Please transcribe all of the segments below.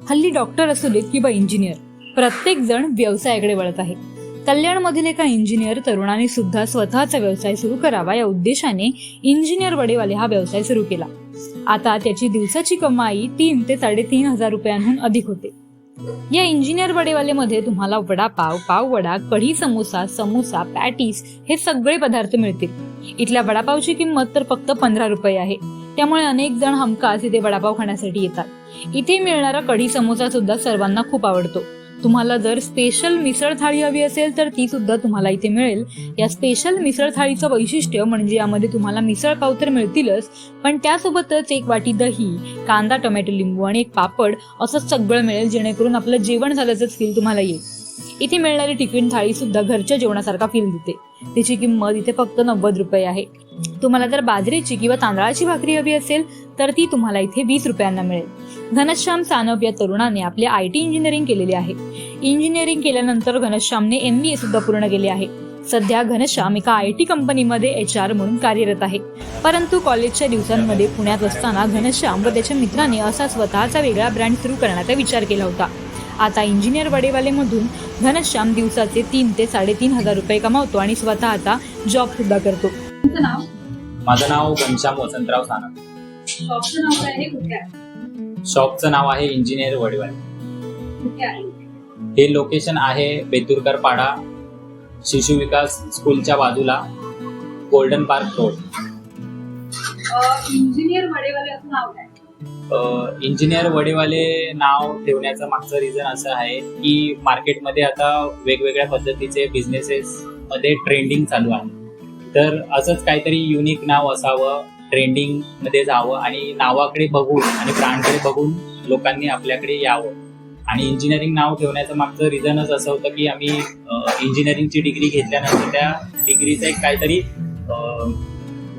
हल्ली डॉक्टर असू देत किंवा इंजिनियर, प्रत्येक जण व्यवसायाकडे वळत आहे. कल्याणमधील एका इंजिनियर तरुणाने सुद्धा स्वतःचा व्यवसाय सुरू करावा या उद्देशाने इंजिनियर वडेवाले हा व्यवसाय सुरू केला. आता त्याची दिवसाची कमाई 3 ते 3.5 हजार रुपयांहून अधिक होते. या इंजिनियर वडेवाले मध्ये तुम्हाला वडापाव, पाववडा, कढी समोसा, समोसा, पॅटीस हे सगळे पदार्थ मिळतील. इथल्या वडापावची किंमत तर फक्त 15 रुपये आहे. त्यामुळे अनेक जण हमखास इथे वडापाव खाण्यासाठी येतात. इथे मिळणारा कढी समोसा सुद्धा सर्वांना खूप आवडतो. तुम्हाला जर स्पेशल मिसळ थाळी हवी असेल तर ती सुद्धा तुम्हाला इथे मिळेल. या स्पेशल मिसळ थाळीचं वैशिष्ट्य म्हणजे यामध्ये तुम्हाला मिसळ पाव तर मिळतीलच, पण त्यासोबतच एक वाटी दही, कांदा, टोमॅटो, लिंबू आणि एक पापड असं सगळं मिळेल, जेणेकरून आपलं जेवण झाल्याचंच फील तुम्हाला येईल. इथे मिळणारी टिफिन थाळी सुद्धा घरच्या जेवणासारखा फील देते. तिची किंमत इथे फक्त 90 रुपये आहे. तुम्हाला जर बाजरीची किंवा तांदळाची भाकरी हवी असेल तर ती तुम्हाला इथे 20 रुपयांना मिळेल. घनश्याम सानप या तरुणाने आपले IT इंजिनिअरिंग केलेले आहे. इंजिनिअरिंग केल्यानंतर घनश्यामने MBA सुद्धा पूर्ण केले आहे. सध्या घनश्याम एका IT कंपनीमध्ये HR म्हणून कार्यरत आहे. परंतु कॉलेजच्या दिवसांमध्ये पुण्यात असताना घनश्याम व त्याच्या मित्राने असा स्वतःचा वेगळा ब्रँड सुरू करण्याचा विचार केला होता. आता इंजिनियर वडेवाले मधून घनश्याम दिवसाचे 3 ते 3.5 हजार रुपये कमावतो आणि स्वतः आता जॉब सुद्धा करतो. माझं नाव घनश्याम वसंतराव सानप. शॉपचं नाव काय आहे? कुठे आहे? शॉपचं नाव आहे इंजिनियर वडेवाले. कुठे आहे? हे लोकेशन आहे बेतुरकर पाडा, शिशु विकास स्कूलच्या बाजूला, golden park road. Engineer Vadewale असं नाव काय? इंजिनियर वडेवाले नाव ठेवण्याचं मागचं रिझन असं आहे की मार्केटमध्ये आता वेगवेगळ्या पद्धतीचे बिझनेसेस मध्ये ट्रेंडिंग चालू आहे. तर असंच काहीतरी युनिक नाव असावं, ट्रेंडिंग मध्ये जावं आणि नावाकडे बघून आणि ब्रँडकडे बघून लोकांनी आपल्याकडे यावं. आणि इंजिनिअरिंग नाव ठेवण्याचं मागचं रिझनच असं होतं की आम्ही इंजिनिअरिंगची डिग्री घेतल्यानंतर त्या डिग्रीचा एक काहीतरी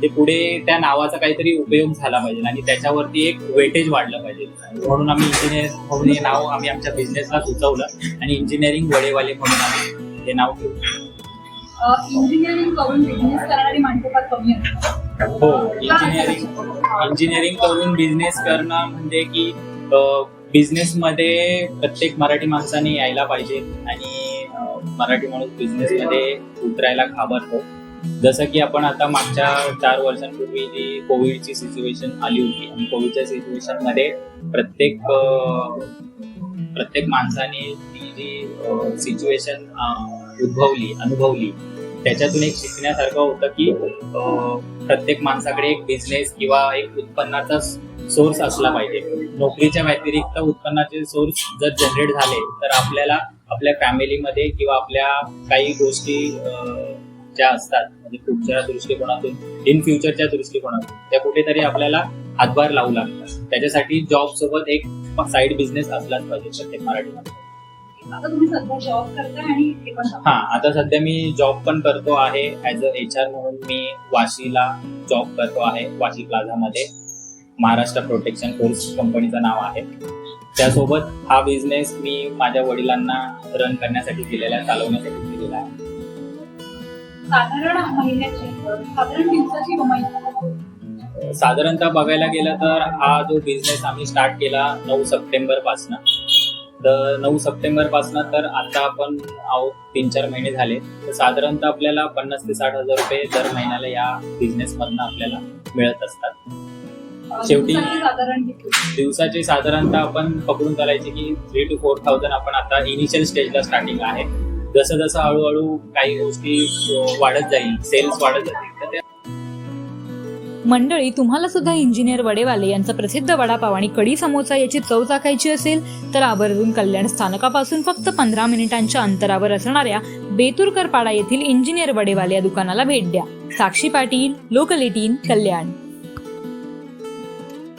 ते पुढे त्या नावाचा काहीतरी उपयोग झाला पाहिजे आणि त्याच्यावरती एक वेटेज वाढलं पाहिजे, म्हणून आम्ही इंजिनियर म्हणून हे नाव आम्ही आमच्या बिझनेसला सुचवलं आणि इंजिनिअरिंग वडेवाले म्हणून आम्ही हे नाव ठेवलं. इंजिनिअरिंग करून बिझनेस करणारी माणसं फार कमी असतात. हो, इंजिनिअरिंग करून बिझनेस करणं म्हणजे की बिझनेसमध्ये प्रत्येक मराठी माणसाने यायला पाहिजे आणि मराठी माणूस बिझनेसमध्ये उतरायला घाबरतो. जसं की आपण आता मागच्या 4 वर्षांपूर्वी जी कोविडची सिच्युएशन आली होती आणि कोविडच्या सिच्युएशनमध्ये प्रत्येक माणसाने ती जी सिच्युएशन अनुभवली त्याच्यातून एक शिकण्यासारखं होतं की प्रत्येक माणसाकडे एक बिझनेस किंवा एक उत्पन्नाचा सोर्स असला पाहिजे. नोकरीच्या व्यतिरिक्त उत्पन्नाचे सोर्स जर जनरेट झाले तर आपल्याला आपल्या फॅमिलीमध्ये किंवा आपल्या काही गोष्टी ज्या असतात म्हणजे पुढच्या दृष्टिकोनातून, इन फ्युचरच्या दृष्टिकोनातून त्या कुठेतरी आपल्याला हातभार लावू लागतात. त्याच्यासाठी जॉब सोबत एक साईड बिझनेस असलाच पाहिजे प्रत्येक मराठी माणसाला. आता तुम्ही सध्या जॉब करताय आणि हे पण आता सध्या मी जॉब पण करतो आहे. ऍज अ HR म्हणून मी वाशीला जॉब करतो आहे. वाशी प्लाझामध्ये महाराष्ट्र प्रोटेक्शन फोर्स कंपनीचं नाव आहे. त्यासोबत हा बिझनेस मी माझ्या वडिलांना रन करण्यासाठी दिलेला आहे, चालवण्यासाठी दिलेला आहे. साधारण महिन्याची साधारण दिवसाची कमाई साधारणतः बघायला गेलं तर हा जो बिझनेस आम्ही स्टार्ट केला 9 सप्टेंबर पासून, तर 9 सप्टेंबर पासून तर आता आपण आहोत 3-4 महिने झाले. तर साधारणतः आपल्याला 50 ते 60 हजार रुपये दर महिन्याला या बिझनेस मधनं आपल्याला मिळत असतात. शेवटी दिवसाचे साधारणतः आपण पकडून चालायचे की 3 to 4,000 आपण आता इनिशियल स्टेजला स्टार्टिंग आहे. जसं जसं हळूहळू काही गोष्टी वाढत जाईल, सेल्स वाढत जातील. मंडळी, तुम्हाला सुद्धा इंजिनियर वडेवाले यांचा प्रसिद्ध वडापाव आणि कढी समोसा याची चव चाखायची असेल तर आवर्जून कल्याण स्थानकापासून फक्त 15 मिनिटांच्या अंतरावर असणाऱ्या बेतुरकर पाडा येथील इंजिनियर वडेवाले या दुकानाला भेट द्या. साक्षी पाटील, लोकल 18, कल्याण.